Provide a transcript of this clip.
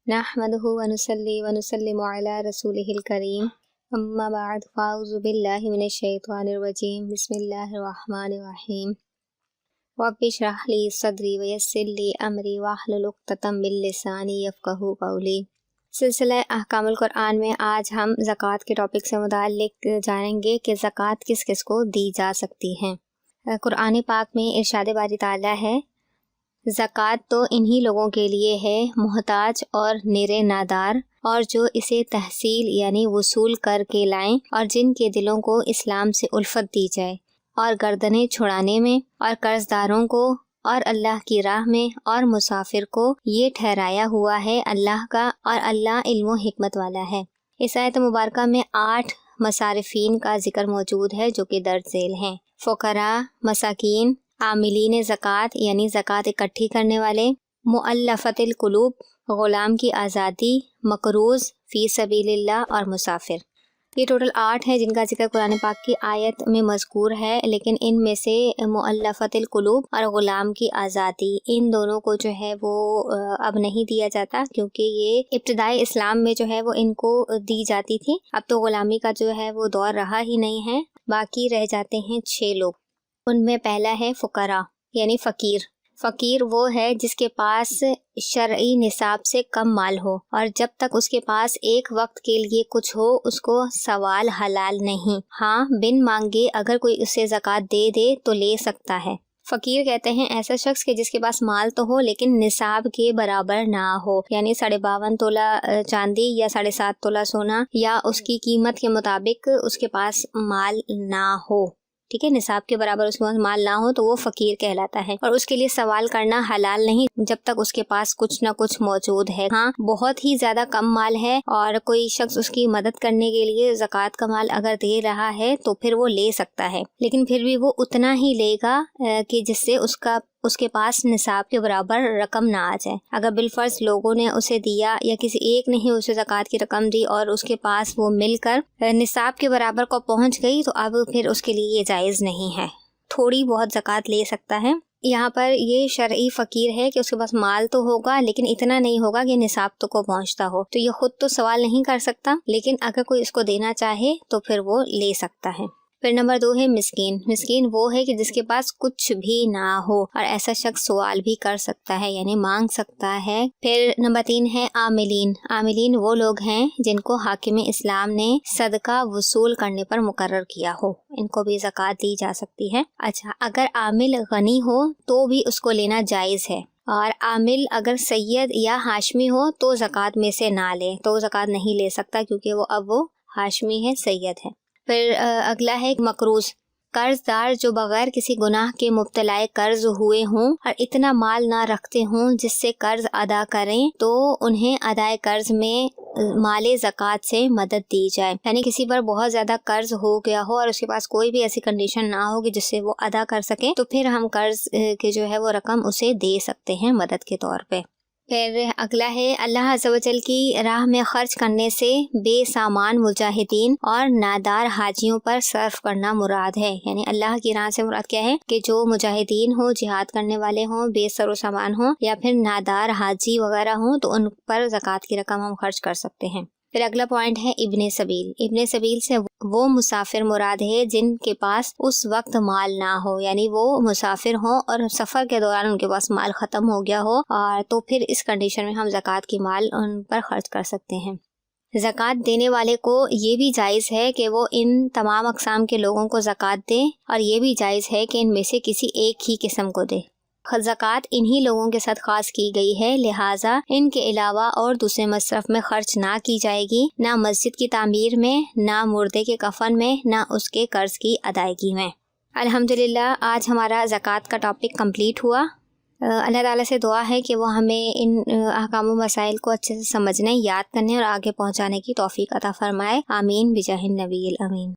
نحمدہ ونصلی ونسلم علی رسولہ الکریم اما بعد فاعوذ باللہ من الشیطان الرجیم بسم اللہ الرحمن الرحیم رب اشرح لی صدری ویسر لی امری واحلل عقدۃ من لسانی یفقہوا قولی۔ سلسلہ احکام القرآن میں آج ہم زکوٰۃ کے ٹاپک سے متعلق جانیں گے کہ زکوٰۃ کس کس کو دی جا سکتی ہے۔ قرآن پاک میں ارشاد باری تعالیٰ ہے، زکوٰۃ تو انہی لوگوں کے لیے ہے محتاج اور نرے نادار، اور جو اسے تحصیل یعنی وصول کر کے لائیں، اور جن کے دلوں کو اسلام سے الفت دی جائے، اور گردنیں چھڑانے میں، اور قرض داروں کو، اور اللہ کی راہ میں، اور مسافر کو یہ ٹھہرایا ہوا ہے اللہ کا، اور اللہ علم و حکمت والا ہے۔ اس آیت مبارکہ میں 8 مصارفین کا ذکر موجود ہے جو کہ درج ذیل ہیں: فقراء، مساکین، عاملین زکوٰۃ یعنی زکوٰۃ اکٹھی کرنے والے، مؤلفۃ القلوب غلام کی آزادی، مقروض فی سبیل اللہ، اور مسافر۔ یہ ٹوٹل 8 ہیں جن کا ذکر قرآن پاک کی آیت میں مذکور ہے، لیکن ان میں سے مؤلفۃ القلوب اور غلام کی آزادی، ان دونوں کو جو ہے وہ اب نہیں دیا جاتا، کیونکہ یہ ابتدائی اسلام میں جو ہے وہ ان کو دی جاتی تھی۔ اب تو غلامی کا جو ہے وہ دور رہا ہی نہیں ہے، باقی رہ جاتے ہیں 6 لوگ۔ ان میں پہلا ہے فقراء یعنی فقیر۔ فقیر وہ ہے جس کے پاس شرعی نصاب سے کم مال ہو، اور جب تک اس کے پاس ایک وقت کے لیے کچھ ہو اس کو سوال حلال نہیں۔ ہاں، بن مانگے اگر کوئی اسے زکوٰۃ دے دے تو لے سکتا ہے۔ فقیر کہتے ہیں ایسا شخص کہ جس کے پاس مال تو ہو لیکن نصاب کے برابر نہ ہو، یعنی 52.5 تولہ چاندی یا 7.5 تولہ سونا، یا اس کی قیمت کے مطابق اس کے پاس مال نہ ہو۔ ٹھیک ہے، نصاب کے برابر اس کے پاس مال نہ ہو تو وہ فقیر کہلاتا ہے، اور اس کے لیے سوال کرنا حلال نہیں جب تک اس کے پاس کچھ نہ کچھ موجود ہے۔ ہاں، بہت ہی زیادہ کم مال ہے اور کوئی شخص اس کی مدد کرنے کے لیے زکوٰۃ کا مال اگر دے رہا ہے تو پھر وہ لے سکتا ہے، لیکن پھر بھی وہ اتنا ہی لے گا کہ جس سے اس کے پاس نصاب کے برابر رقم نہ آ جائے۔ اگر بالفرض لوگوں نے اسے دیا یا کسی ایک نے ہی اسے زکوٰۃ کی رقم دی اور اس کے پاس وہ مل کر نصاب کے برابر کو پہنچ گئی تو اب پھر اس کے لیے یہ جائز نہیں ہے، تھوڑی بہت زکوٰۃ لے سکتا ہے۔ یہاں پر یہ شرعی فقیر ہے کہ اس کے پاس مال تو ہوگا لیکن اتنا نہیں ہوگا کہ نصاب تو کو پہنچتا ہو، تو یہ خود تو سوال نہیں کر سکتا، لیکن اگر کوئی اس کو دینا چاہے تو پھر وہ لے سکتا ہے۔ پھر نمبر 2 ہے مسکین۔ مسکین وہ ہے کہ جس کے پاس کچھ بھی نہ ہو، اور ایسا شخص سوال بھی کر سکتا ہے یعنی مانگ سکتا ہے۔ پھر نمبر 3 ہے عاملین۔ عاملین وہ لوگ ہیں جن کو حاکم اسلام نے صدقہ وصول کرنے پر مقرر کیا ہو، ان کو بھی زکوٰۃ دی جا سکتی ہے۔ اچھا، اگر عامل غنی ہو تو بھی اس کو لینا جائز ہے، اور عامل اگر سید یا ہاشمی ہو تو زکوٰۃ میں سے نہ لے، تو زکوٰۃ نہیں لے سکتا کیونکہ وہ ہاشمی ہے، سید ہے۔ پھر اگلا ہے مقروض۔ قرض دار جو بغیر کسی گناہ کے مبتلا قرض ہوئے ہوں اور اتنا مال نہ رکھتے ہوں جس سے قرض ادا کریں تو انہیں ادائے قرض میں مال زکوٰۃ سے مدد دی جائے، یعنی کسی پر بہت زیادہ قرض ہو گیا ہو اور اس کے پاس کوئی بھی ایسی کنڈیشن نہ ہو کہ جس سے وہ ادا کر سکے، تو پھر ہم قرض کے جو ہے وہ رقم اسے دے سکتے ہیں مدد کے طور پہ۔ پھر اگلا ہے اللہ عز و جل کی راہ میں خرچ کرنے سے بے سامان مجاہدین اور نادار حاجیوں پر صرف کرنا مراد ہے، یعنی اللہ کی راہ سے مراد کیا ہے کہ جو مجاہدین ہوں، جہاد کرنے والے ہوں، بے سر و سامان ہوں، یا پھر نادار حاجی وغیرہ ہوں تو ان پر زکوٰۃ کی رقم ہم خرچ کر سکتے ہیں۔ پھر اگلا پوائنٹ ہے ابن سبیل۔ ابن سبیل سے وہ مسافر مراد ہے جن کے پاس اس وقت مال نہ ہو، یعنی وہ مسافر ہوں اور سفر کے دوران ان کے پاس مال ختم ہو گیا ہو، اور تو پھر اس کنڈیشن میں ہم زکوٰۃ کی مال ان پر خرچ کر سکتے ہیں۔ زکوٰۃ دینے والے کو یہ بھی جائز ہے کہ وہ ان تمام اقسام کے لوگوں کو زکوٰۃ دے، اور یہ بھی جائز ہے کہ ان میں سے کسی ایک ہی قسم کو دے۔ زکوٰۃ انہی لوگوں کے ساتھ خاص کی گئی ہے، لہٰذا ان کے علاوہ اور دوسرے مصرف میں خرچ نہ کی جائے گی، نہ مسجد کی تعمیر میں، نہ مردے کے کفن میں، نہ اس کے قرض کی ادائیگی میں۔ الحمدللہ آج ہمارا زکوٰۃ کا ٹاپک کمپلیٹ ہوا۔ اللہ تعالیٰ سے دعا ہے کہ وہ ہمیں ان احکام و مسائل کو اچھے سے سمجھنے، یاد کرنے اور آگے پہنچانے کی توفیق عطا فرمائے۔ آمین بجاہ النبی الامین۔